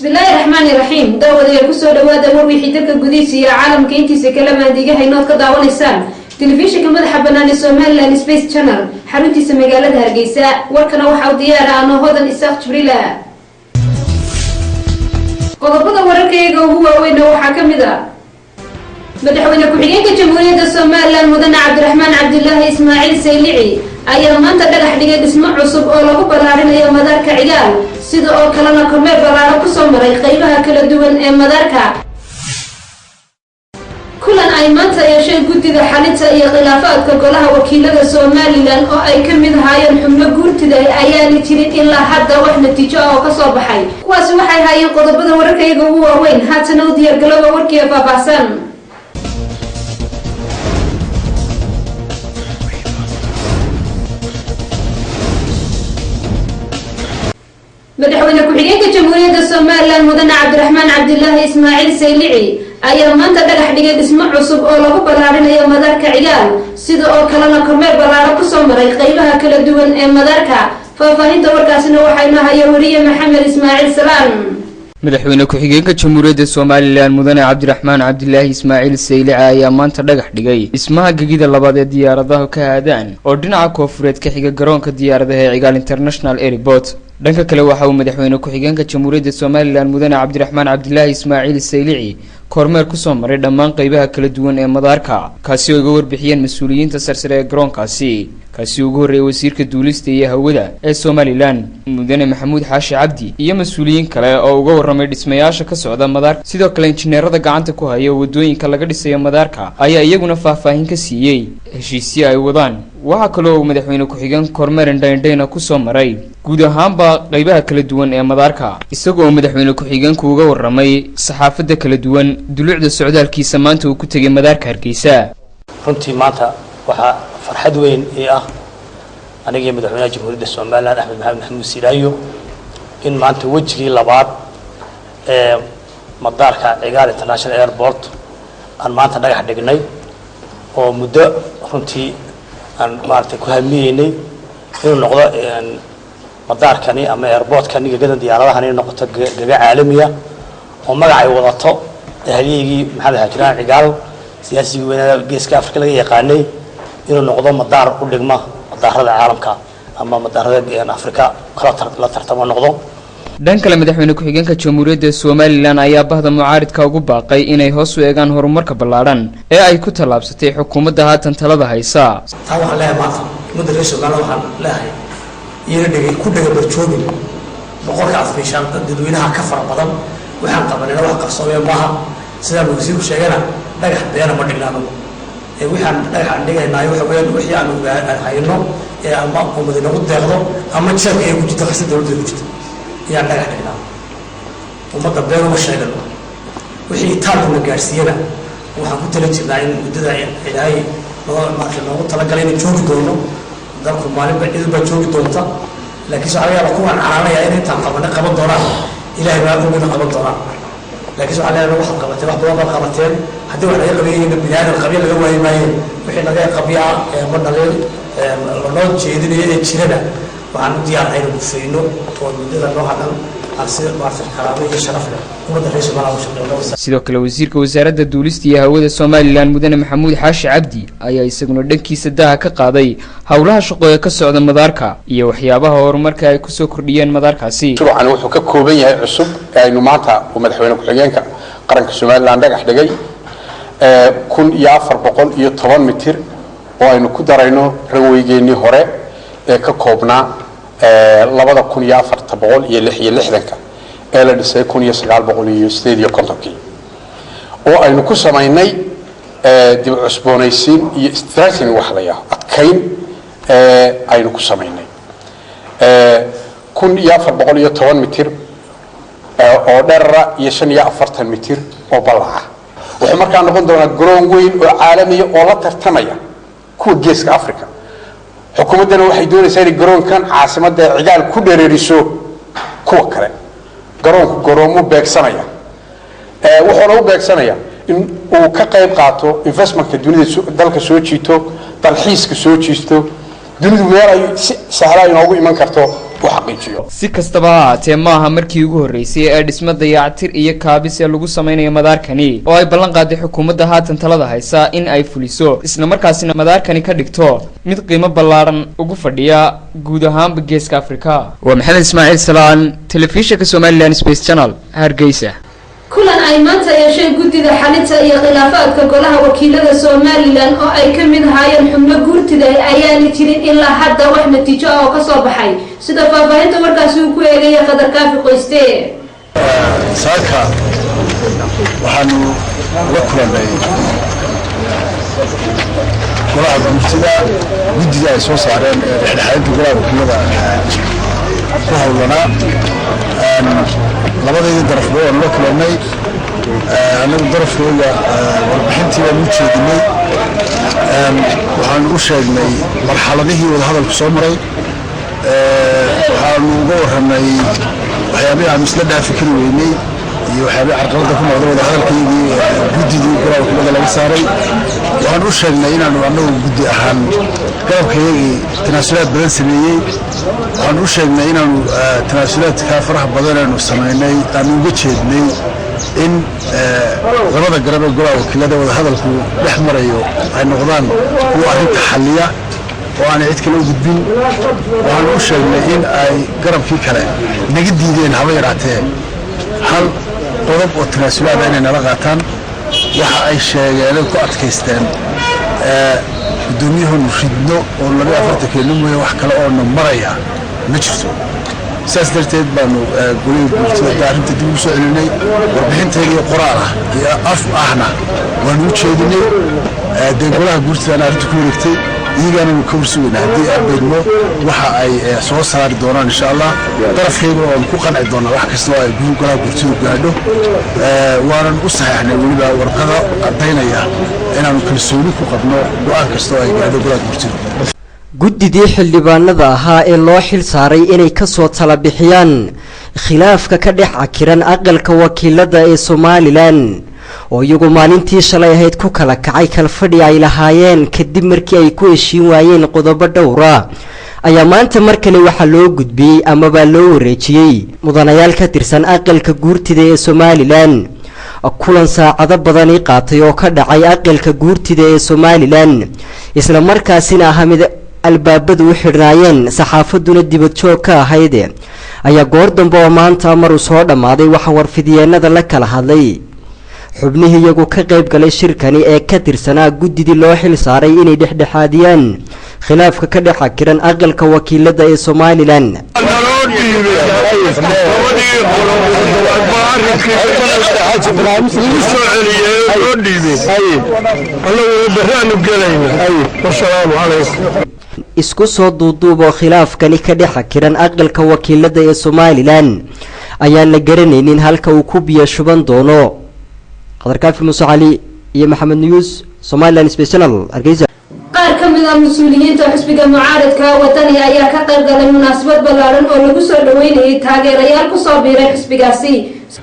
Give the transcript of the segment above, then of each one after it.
بسم الله الرحمن الرحيم داود يكسو دوادا وروحي دلك قديسي يا عالم كينتي سكلمة ديجا هينوت كداون السام تلفزيون كمدة حبنا لسومال لان سبيس شانل حرونتي سمجالة هرجيسة وركنا وحاو ديارة أنا هذا الإساق جبريلا قضبضة وركيجا وهو وين وحكم ذا مدحونا كحيين كجمهورية الصومال لان مدن عبد الرحمن عبد الله إسماعيل سيلعي أيام ما أنت دقح دقيق اسمع عصب أو لغو بلارين أيام مدارك عيال sida oo kalena kormeer balaaro ku soo maray qaybaha kala duwan ee madaarka kulan ay maanta yeesheen guddiga xalinta iyo khilaafaadka golaha wakiilada Soomaaliland oo ay ka mid ahaayeen xubno guurtida ayaan jirin ilaa hadda wax natiijo ah oo ka soo baxay kuwaas waxay hayeen qodobada wararkayga ugu waaweyn haatana u diyaar galowga warkiisa faahfaahsan مدحونا كحيين كجمهورية الصومال مدن عبد الرحمن عبد الله إسماعيل سيلعي أيام ما أنت دقح دقيق اسمع عصب أو لغو بلارين أيام مدارك عيال sida oo kalena kormeer balaaro ku soo maray qaybaha kala duwan ee madaarka faahfaahinta warkaasina waxayna hayay wariye Maxamed Ismaaciil Salaan madaxweyne ku-xigeenka Jamhuuriyadda Soomaaliland mudane Cabdiraxmaan Cabdilaahi Ismaaciil Saylici ayaa maanta dhagax dhigay dhismaha gegida labaad ee diyaaradaha ka aadaan oo dhinaca koonfureed ka xiga garoonka diyaaradaha ee Cigaal International Airport dhanka kale waxa uu madaxweyne ku-xigeenka Jamhuuriyadda Soomaaliland mudane Cabdiraxmaan Cabdilaahi Ismaaciil Saylici kormeer ku soo maray dhammaan qaybaha kala duwan ee madaarka kaasi oo uga warbixiyeen mas'uuliyiinta sarsare ee garoonkaasi kaasi ugu horeeyay wasiirka duulista iyo hawada ee Soomaaliland mudane Maxamuud Xaashi Cabdi iyo mas'uuliyiin kale oo uga warramay dhismayaasha ka socda madaarka sidoo kale injineerada gacanta ku haya wadooyinka laga dhisayo madaarka ayaa iyaguna faahfaahin ka siiyay heshiisyo ay wadaan waxa kale oo madaxweyne ku-xigeen kormeer indhaindhayna ku soo maray guud ahaanba qaybaha kala duwan ee madaarka isagoo madaxweyne ku-xigeenku uga warramay saxaafadda kala duwan dulucda socdaalkiisa maanta uu ku tagay madaarka Hargeysa runtii maanta waxa farxad weyn ee ah aniga madaxweynaha Jamhuuriyadda Soomaaliland Axmed Maxamed Siilaayo in maanta wajigii labaad ee madaarka Cigaal International Airport aan maanta dhagax dhignay oo muddo runtii aan maartay ku hamiyeynay inuu noqdo madaarkani ama airportkani gadan diyaaradaha inay noqoto gaga caalamiya oo magac ay wadato halyigii maxamed hajiraan Cigaal siyaasiga weynada geeska Afrika laga yaqaanay inuu noqdo madaar u dhigma madaarada caalamka ama madaarada Afrika kala la tartamo noqdo dhanka kale madaxweyne ku-xigeenka Jamhuuriyadda Soomaaliland ayaa bahda mucaaridka ugu baaqay inay hoos u eegaan horumarka ballaaran ee ay ku talaabsatay xukuumadda haatan talada haysa taa waxa la maanta muddo reesho gaalo waxaan leeyahay iyana dhigay ku dhaga barjoogin boqolka afmeeshan dadweynaha ka fara badan waxaan qabanayna wax qarsoomay maaha sida wasiirku sheegana dhagax beena ma dhignaano ee waxaan dhagax dhigaynaa waxa weeyaan wixii aan hayno ee ama umada nagu deeqdo ama jeebka ay ku jirto qasad dawladda ku jirto yaa dhagax dhignaa umada beena ma sheegano wixii taarku gaarsiiyana waxaan ku tala jirnaa in muddada ilaahay loogu talagalay in joogi doono dalku maalin bacid ba joogi doonta laakiin waxa laga kuwan calaamaya in inta qaban doonaan ilaahay baa ugu qaban doonaan laakiin waxa laga wax qabatay wax badan qabateen hadii wax laga qabeeyay bini'aadam qabiil laga waayay wixii laga qabiya ma dhalin loo jeedinay ee jirada waxaan diyaarnahay inuu fiino oo muddada loo hadal sidoo kale wasiirka wasaaradda duulista iyo hawada Soomaaliland mudane Maxamuud Xaashi Cabdi ayaa isaguna dhankiisa daha ka qaaday hawlaha shaqo ee ka socda madaarka iyo waxyaabaha horumarka ay ku soo kordhiyeen madaarkaasi shuruucan wuxuu ka kooban yahay cusub aynu maanta madaxweyne ku-xigeenka qaranka Soomaaliland dhagax dhigay 1410 mitir oo aynu ku darayno ranwaygeennii hore ee ka koobnaa 2460 ee la dhisay 1958 oo aynu ku sameynay dib u cusboonaysiin iyo stressing wax la yahay adkayn aynu ku sameynay 1410 mitir oo dherer iyo 45 mitir oo balaca wuxuu markaa noqon doonaa garoon weyn oo caalami ah oo la tartamaya kuwa geeska Afrika xukuumaddana waxay doonaysaa in garoonkan caasimadda Cigaal ku dhereeriso kuwa kale garoonku garoomo beegsanaya wuxuuna u beegsanaya in uu ka qayb qaato investmentka dunida dalka soo jiito dalxiiska soo jiisto dunidu meel ay si sahlan inoogu iman karto u xaqiijiyo. Si kastaba ha ahaatee maaha markii ugu horreysay ee dhismo dayactir iyo kaabis ee lagu samaynayo madaarkani oo ay ballan qaaday xukuumadda haatan talada haysa in ay fuliso isla markaasina madaarkani ka dhigto mid qiimo ballaaran ugu fadhiya guud ahaanba geeska Afrika. Waa Maxamed Ismaaciil Salaan, telefishinka Somaliland Space Channel, Hargeysa. kulan ay maanta yeesheen guddida xalinta iyo khilaafaadka golaha wakiilada Somaliland oo ay ka mid ahaayeen xubno guurtida ayaan jirin ilaa hadda wax natiijo ah oo ka soo baxay sida faahfaahinta warkaasi uu ku eegay Qadar Kaafi Qoyste. saaka waxaanu la kulannay golaha guddida ay soo saareen dhexdhexaadinta golaha wakiilada ku howlanaa labadeedii darafba waanu la kulannay anagu darafkooda warbixintii waanu u jeedinay waxaanu u sheegnay marxaladihii wadahadalku soo maray waxaanu uga warramay waxyaabihii aanu isla dhaafi kari weynay iyo waxyaabihii carqaladda ku noqday wadahadalkaygii guddidii golaha wakiilada laga saaray waxaanu u sheegnay inaanu annagu guddi ahaan garabkayagii tanaasulaad badan sameeyey waxaanu u sheegnay inaanu tanaasulaadka faraha badan aanu samaynay aanu uga jeednay in labada garab ee golaha wakiilada wadahadalku dhex marayo ay noqdaan kuwa arrinta xalliya oo aanay cid kale u gudbin waxaanu u sheegnay in ay garabkii kale naga diideen haba yaraatee hal qodob oo tanaasulaada inay nala qaataan waxa ay sheegeen ku adkaysteen guddoomiyahonu ridno oo 42 keeno mooye wax kale oo na maraya ma jirto saas darteed baanu golaha guurtida arrinta dib u soo celinay warbixinteedii qoraal ah iyo af ahna waanu u jeedinay dee golaha guurtida arrinta ku wareegtay iyagana ka warsugeynaa haddii arbeedmo waxa ay soo saari doonaan insha allah darafkayga oo ku qanci doonaa wax kasta oo ay golaha guurtida gaadho waanan u saxeexnay weliba warqada caddaynaya inaanu kalsooni ku qabno go-aan kasta oo ay gaadho golaha guurtida. guddidii xildhibaanada ahaa ee loo xil saaray inay ka soo tala bixiyaan khilaafka ka dhex cakiran aqalka wakiilada ee Somaliland oo iyagu maalintii shalay ahayd ku kala kacay kalfadhi ay lahaayeen kadib markii ay ku heshiin waayeen qodobo dhowra ayaa maanta mar kale waxa loo gudbiyay ama baa loo wareejiyay mudanayaal ka tirsan aqalka guurtida ee Somaliland kulan saacado badan qaatay oo ka dhacay aqalka guurtida ee Somaliland isla markaasina ahamid albaabadu u xirnaayeen saxaafaduna dibad joog ka ahayd ayaa goor dambe oo maanta mar soo dhamaaday waxa warfidiyeenada la kala hadlay xubnihii iyagu ka qayb galay shirkani ee ka tirsanaa guddidii loo xil saaray inay dhexdhexaadiyaan khilaafka ka dhex cakiran aqalka wakiilada ee Somaliland. isku soo duuduubo khilaafkani ka dhex cakiran aqalka wakiilada ee Somaliland ayaan la garanaynin halka uu ku biyo shuban doono. Qadar Kaafi Muuse Cali iyo Maxamed News, Somaliland Space Channel, Hargeysa. qaar ka mid ah mas'uuliyiinta xisbiga mucaaradka wadani ayaa ka qayb galay munaasabad ballaaran oo lagu soo dhaweynayay taageerayaal ku soo biiray xisbigaasi.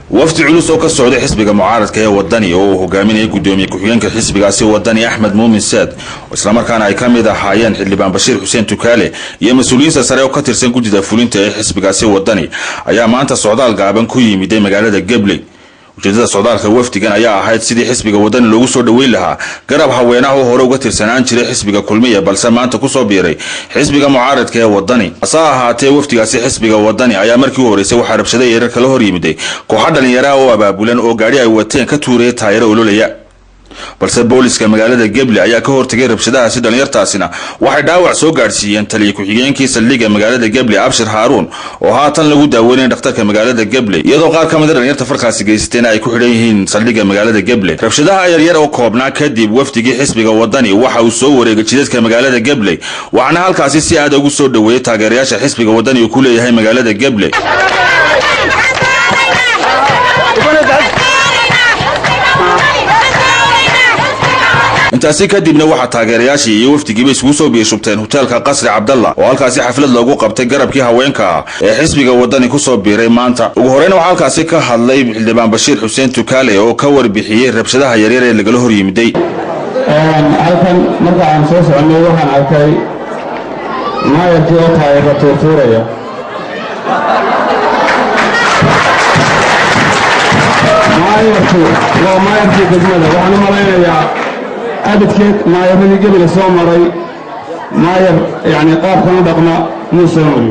wafdi culus oo ka socday xisbiga mucaaradka ee wadani oo uu hogaaminayay gudoomiye ku-xigeenka xisbigaasi wadani Axmed Muumin Saad isla markaana ay ka mid ahaayeen xildhibaan Bashiir Xuseen Tukaale iyo mas'uuliyiin sare oo ka tirsan guddida fulinta ee xisbigaasi wadani ayaa maanta socdaal gaaban ku yimid magaalada Gabley. ujeedada socdaalka wafdigan ayaa ahayd sidii xisbiga wadani loogu soo dhaweyn lahaa garab haweenaha oo hore uga tirsanaan jiray xisbiga kulmiye balse maanta ku soo biiray xisbiga mucaaradka ee wadani. asaa ahaatee wafdigaasi xisbiga wadani ayaa markii u horeysay waxa rabshaday yarar kala hor yimiday kooxo dhalinyaro oo abaabulan oo gaari ay wateen ka tuuray taayiro ololaya balse booliska magaalada Gabley ayaa ka hortagay rabshadahaasi dhalinyartaasina waxay dhaawac soo gaarsiiyeen taliye ku-xigeenkii saldhigga magaalada Gabley Abshir Haruun oo haatan lagu daaweynay dhakhtarka magaalada Gabley iyadoo qaar ka mid ah dhalinyarta farkaasi geysteen ay ku xidhan yihiin saldhigga magaalada Gabley. rabshadaha yaryar oo koobnaa kadib wafdigii xisbiga wadani waxa uu soo wareegay jidadka magaalada Gabley waxaana halkaasi si aad ugu soo dhaweeyay taageerayaasha xisbiga wadani oo ku leeyahay magaalada Gabley. intaasi kadibna waxa taageerayaashii iyo wafdigiiba isugu soo biirshubteen hotelka Qasri Cabdalla oo halkaasi xaflad loogu qabtay garabkii haweenka ee xisbiga wadani ku soo biiray maanta. ugu horreyn waxa halkaasi ka hadlay xildhibaan Bashiir Xuseen Tukaale oo ka warbixiyay rabshadaha yaryar ee laga hor yimiday. halkan marka aan soo soconay waxaan arkay maayarkii oo taayiro tuuraya maayarkii degmada waxaan u malaynayaa abidkeed maayaradii gebila soo maray maayar yani qaabkan u dhaqma muu soo marin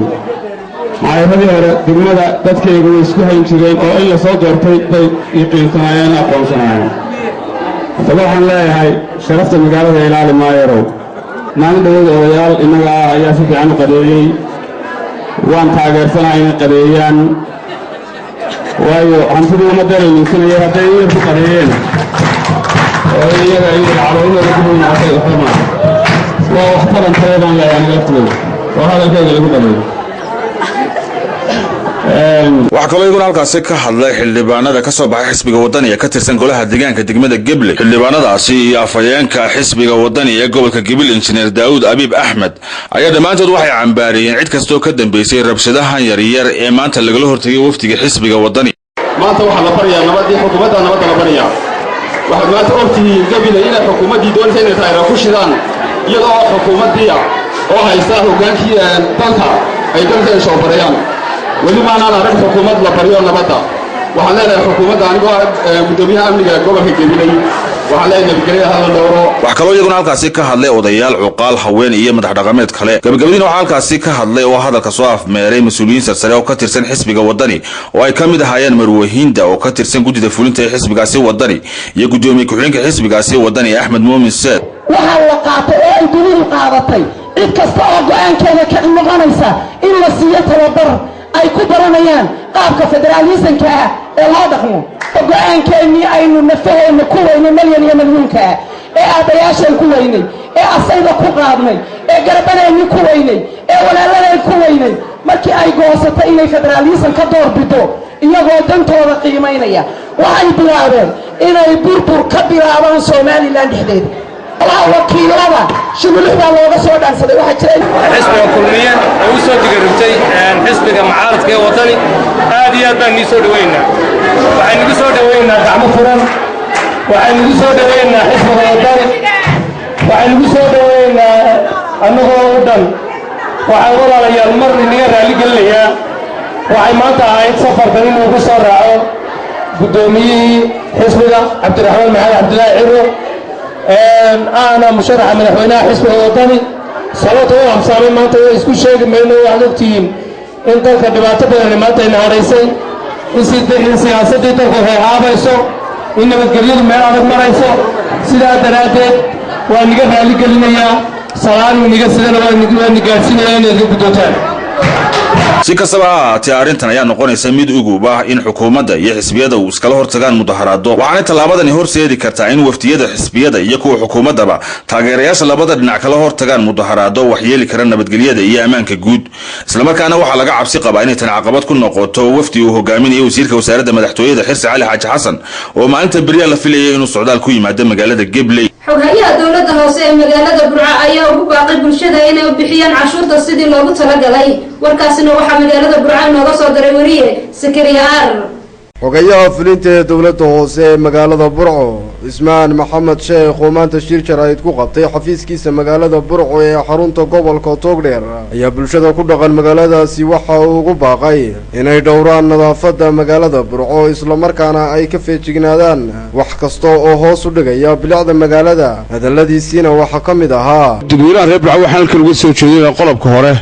maayaradii hore degmada dadkayga way isku hayn jireen oo in la soo doortay bay yaqiinsanaayeen aqoonsanaayeen haddaba waxaan leeyahay sharafta magaalada ilaali maayarow maalin dhawada odayaal innaga ah ayaa si fiican u qadeeyey waan taageersanaha inay qadeeyaan waayo hantidii uma darayninsanaya hadday iyar ku qadeeyeen oo iyaga calooladooda ku hoynaatay waxama waa wax tarantae baan leeyahay aniga laftooda oo hadalkayga lagu qadeeyo waxaa kaloo iyaguna halkaasi ka hadlay xildhibaanada ka soo baxay xisbiga wadani ee ka tirsan golaha deegaanka degmada Gabley xildhibaanadaasi iyo afhayeenka xisbiga wadani ee gobolka Gabley injineer Daawud Abiib Axmed ayaa dhamaantood waxay cambaariyeen cid kastoo ka dambeysay rabshadahan yaryar ee maanta lagala hortagay wafdiga xisbiga wadani maanta waxaa la bariyaa nabadii xukuumadda nabadda la bariyaa waxaad maanta ogtihiin Gabley inay xukuumaddii doonaysa inay tahay ku shidaan iyadoo xukuumaddii oo haysta hogaankii dalka ay dalka soo barayaan weli maanaan arag xukuumad la bariyo nabadda waxaan leenahay xukuumadda anigoo gudoomiyaha amniga gobolka Gabley waxaan leenahay nabadgelyada hala dhowro waxaa kaloo iyaguna halkaasi ka hadlay odayaal cuqaal haween iyo madax dhaqameed kale gabagabadiina waxaa halkaasi ka hadlay oo hadalka soo afmeeray mas'uuliyiin sarsare oo ka tirsan xisbiga wadani oo ay ka mid ahaayeen marwahiinda oo ka tirsan gudida fulinta ee xisbigaasi wadani iyo gudoomiye ku-xigeenka xisbigaasi wadani Axmed Muumin Saad waxaa la qaatay ee ay dunidu qaadatay cid kasta oo go'aankeeda ka noqonaysa in la siiyo tababar ay ku baranayaan qaabka federaalisanka ah ee loo dhaqmo go'aankeenii aynu nafaheena ku weynay malyan iyo madluunka ah ee aabbayaasheen ku weynay ee asayda ku qaadnay ee garabadeenii ku weynay ee walaaladeen ku weynay markii ay goosatay inay federaalisan ka doorbido iyagoo dantooda qiimaynaya waxay bilaabeen inay burbur ka bilaabaan Somaliland dhexdeeda wakiilada shugulada looga soo dhaansaday waxa jira xisbiga kulmiye oo u soo digarintay xisbiga mucaaradka ee wadani aad iyo aad baan nii soo dhaweynaa waxaan ugu soo dhaweynaa gacmo furan waxaan ugu soo dhaweynaa xisbiga wadani waxaan ugu soo dhaweynaa annagoo u dhan waxaan walaalayaal mar inaga raali gelinayaa waxay maanta ahayd safarkan inuu ku soo raaco gudoomiyihii xisbiga cabdiraxmaan maxamed cabdilaahi ciro أنا مشرع من أخواننا حزب الوطني صلاة وحسامين ما أنت يسكت شيء منه وعدوكتين إن تلك الدبعة بدل ما أنت نهاريسي إن سياسة تلك في عابيسو إن بتقرير ما أعرف ما رئيسو سيدا دراتي ونقف على كلمة صلاة ونقف سيدا ونقف سيدا ونقف بدوتان si kastaba ha ahaatee arrintan ayaa noqonaysa mid ugub ah in xukuumadda iyo xisbiyada uu iskala hortagaan mudaharaado waxaana tallaabadani horseedi kartaa in wafdiyada xisbiyada iyo kuwa xukuumaddaba taageerayaasha labada dhinac kala hortagaan mudaharaado waxyeeli kara nabadgelyada iyo ammaanka guud islamarkaana waxaa laga cabsi qabaa inay tan caqabad ku noqoto wafdi uu hogaaminayo wasiirka wasaaradda madaxtooyada Xirsi Cali Xaaji Xasan oo maalinta beriya la filayay inuu socdaal ku yimaado magaalada Gabley xoghayaha dawladda hoose ee magaalada Burco ayaa ugu baaqay bulshada inay u bixiyaan cashuurta sidii loogu talagalay warkaasina waxaa magaalada Burco nooga soo diray wariye Sakariyaar xogayaha fulinta ee dawladda hoose ee magaalada Burco Ismaan Maxamed Sheekh oo maanta shir jaraa'id ku qabtay xafiiskiisa magaalada Burco ee xarunta gobolka Togdheer ayaa bulshada ku dhaqan magaaladaasi waxa uu ugu baaqay inay dhowraan nadaafadda magaalada Burco isla markaana ay ka feejignaadaan wax kasta oo hoos u dhigaya bilicda magaalada hadaladiisina waxa ka mid ahaa dadweynaha reer Burco waxaan halkan uga soo jeedinaa qodobka hore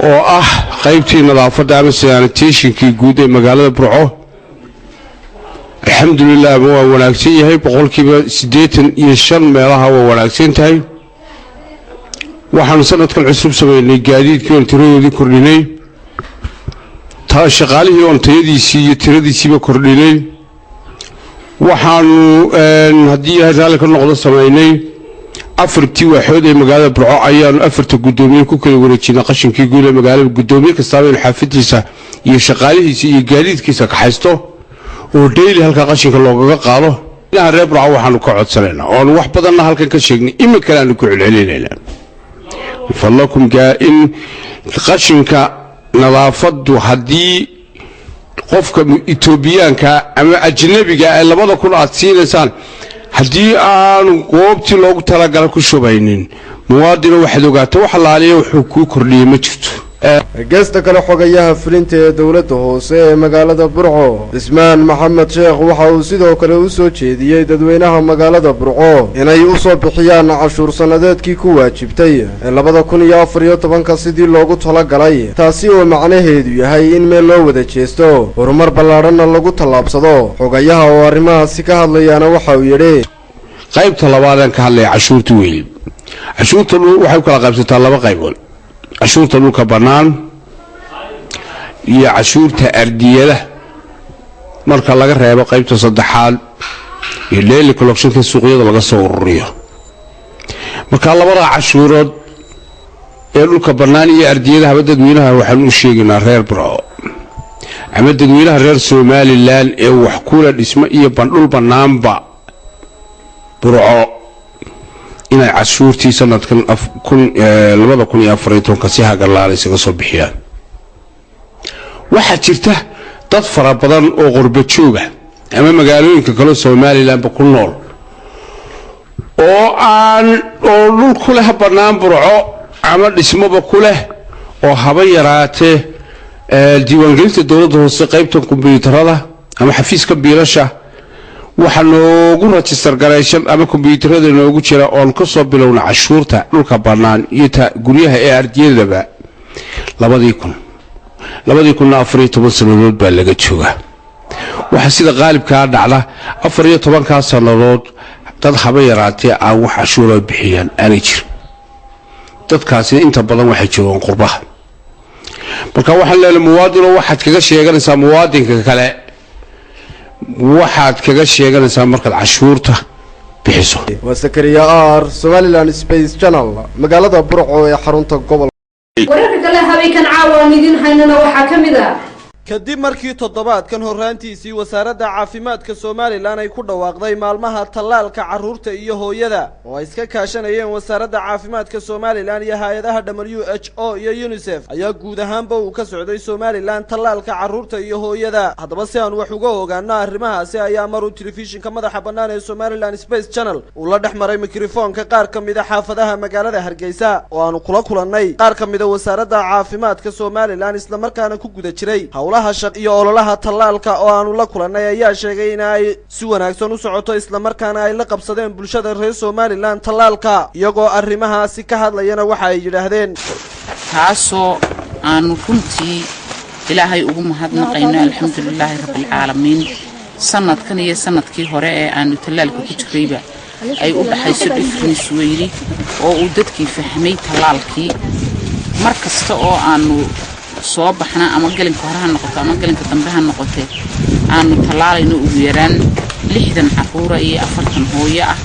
oo ah qaybtii nadaafadda ama sanitationkii guud ee magaalada Burco alxamdulillah waa wanaagsan yahay boqolkiiba 85 meelaha waa wanaagsan tahay waxaan sanadkan cusub sameynay gaadiidkii oo tiradoodii kordhinay taa shaqaalihii oo tayadiisii iyo tiradiisiiba kordhinay waxaanu haddii ilaahay raali ka noqdo sameynay afartii waaxood ee magaalada Burco ayaanu afarta gudoomiye ku kala wareejinay qashinkii guud ee magaalada gudoomiye kasta in xaafadiisa iyo shaqaalihiisa iyo gaadiidkiisa ka haysto oo daily halka qashinka looga qaado ilaa reer Burco waxaanu ka codsanaynaa oo wax badan halkan ka sheegnay imika aanu ku celcelinaynaa fadlakum in qashinka nadaafadu hadii qofka Itoobiyaanka ama ajnabiga ay labada kun aad siinaysan haddii aanu goobtii loogu talagalay ku shubaynin muwaadino waxaad ogaataa wax laaliyo wuxuu ku kordhiyay ma jirto geesta kale xogayaha fulinta ee dowladda hoose ee magaalada Burco Ismaan Maxamed Sheekh waxa uu sidoo kale u soo jeediyay dadweynaha magaalada Burco inay u soo bixiyaan cashuur sanadeedkii ku waajibtay 2014 sidii loogu talagalay taasi oo macnaheedu yahay in meel loo wada jeesto horumar ballaaran lagu talaabsado xogayaha oo arrimahaasi ka hadlayana waxa uu yiri qaybta labaad ka hadlay cashuurta weyn cashuurta waxay kala qaybsataa laba qaybood cashuurta dhulka banaan iyo cashuurta ardiyada marka laga reebo qaybta saddexaad iyo daily collection suuqyada laga soo ururiyo marka labada cashuurood ee dhulka banaan iyo ardiyada dadweynaha waxaan u sheegnaa reer Burco ama dadweynaha reer Somaliland ee wax kula dhisma iyo bandhul banaanba Burco inay cashuurtii sanadkan 2014 si hagalaalay isaga soo bixiyaan waxa jirta dad fara badan oo qurbo jooga ama magaalooyinka kale Somaliland ku nool oo dhul ku leh banaan Burco ama dhismaba ku leh oo haba yaraatee diiwaangelinta dawladda hoose qaybta kombiyuutarada ama xafiiska biilasha waxa noogu register gareyshan ama kombiyuutarada noogu jira oo ka soo bilowna cashuurta dhulka banaan iyo ta guryaha ee ardiyadaba 2014 sanadood baa laga joogaa waxa sida qaalibka dhacda 14 sanadood dad haba yaraatee aan wax cashuur bixiyaan aanay jirin dadkaasi inta badan waxay joogaan qurbaha marka waxaan leeyahay muwaadin waxaad kaga sheeganaysaa muwaadinka kale waxaad kaga sheeganaysaa markaad cashuurta bixiso wasakariya Somaliland Space Channel magaalada Burco ee xarunta gobol wararka kale habeenkan caawa idin haynana waxa kamid ah kadib markii toddobaadkan horaantiisii wasaaradda caafimaadka Soomaaliland ay ku dhawaaqday maalmaha tallaalka carruurta iyo hooyada oo ay iska kaashanayeen wasaaradda caafimaadka Soomaaliland iyo hay'adaha WHO iyo UNICEF ayaa guud ahaanba uu ka socday Soomaaliland tallaalka carruurta iyo hooyada haddaba si aan wax uga ogaano arrimahaasi ayaa maru telefishinka madaxa bannaan ee Somaliland Space Channel uu la dhaxmaray mikrofoonka qaar ka mid ah xaafadaha magaalada Hargeysa oo aanu kula kulannay qaar ka mid ah wasaaradda caafimaadka Soomaaliland isla markaana ku guda jiray shaq iyo ololaha tallaalka oo aanu la kulanay ayaa sheegay in ay si wanaagsan u socoto isla markaana ay la qabsadeen bulshada reer Somaliland tallaalka iyagoo arrimahaasi ka hadlayana waxa ay yiraahdeen taasoo aanu runtii ilaahay ugu mahadnaqayno alxamdulilaahi rabbil caalamiin sanadkan iyo sanadkii hore ee aanu tallaalka ku jirayba ay u dhaxayso difference weyni oo uu dadkii fahmay tallaalkii markasta oo aanu soo baxna ama galinka hore ha noqoto ama galinka dambe ha noqotee aanu tallaalayno ugu yaraan 60 carruur iyo 40 hooyo ah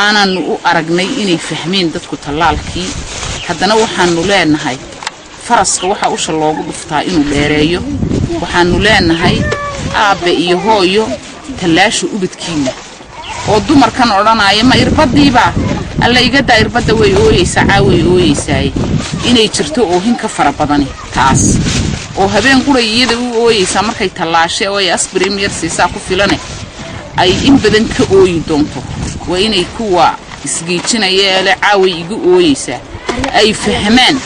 aananu u aragnay inay fahmeen dadku tallaalkii haddana waxaanu leenahay faraska waxa usha loogu dhuftaa inuu dheereeyo waxaanu leenahay aabe iyo hooyo tallaasho ubadkiina oo dumarkan odhanaya ma irbadiiba alla iga daa irbada way ooyeysaa caaway ooyeysaa inay jirto oohin ka fara badan taas oo habeen qurayiyada u ooyeysaa markay tallaashay oo ay aspirin yar siisaa ku filan ay in badan ka ooyi doonto waa inay kuwa isgeejinaya ee caaway igu ooyeysaa ay fahmaan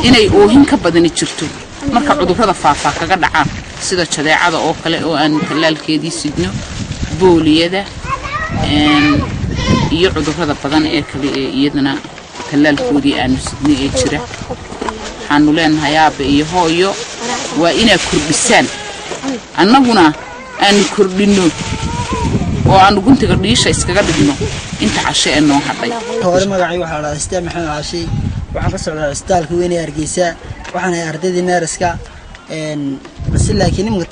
inay oohin ka badan jirto marka cudurrada faafa kaga dhacaan sida jadeecada oo kale oo aan tallaalkeedii sidno booliyada iyo cudurrada badan ee kale ee iyadana tallaalkoodii aanu sidnay ee jira waxaanu leenahay aabe iyo hooyo waa inaa kordhisaan annaguna aanu kordhinno oo aanu guntiga dhiisha iskaga dhigno inta cashe ee noo hadhay hore magacay waxaa la istaa maxamed caashi waxaan ka socdaa isbitaalka weyn ee Hargeysa waxaan ahay ardaydii neerska laakiin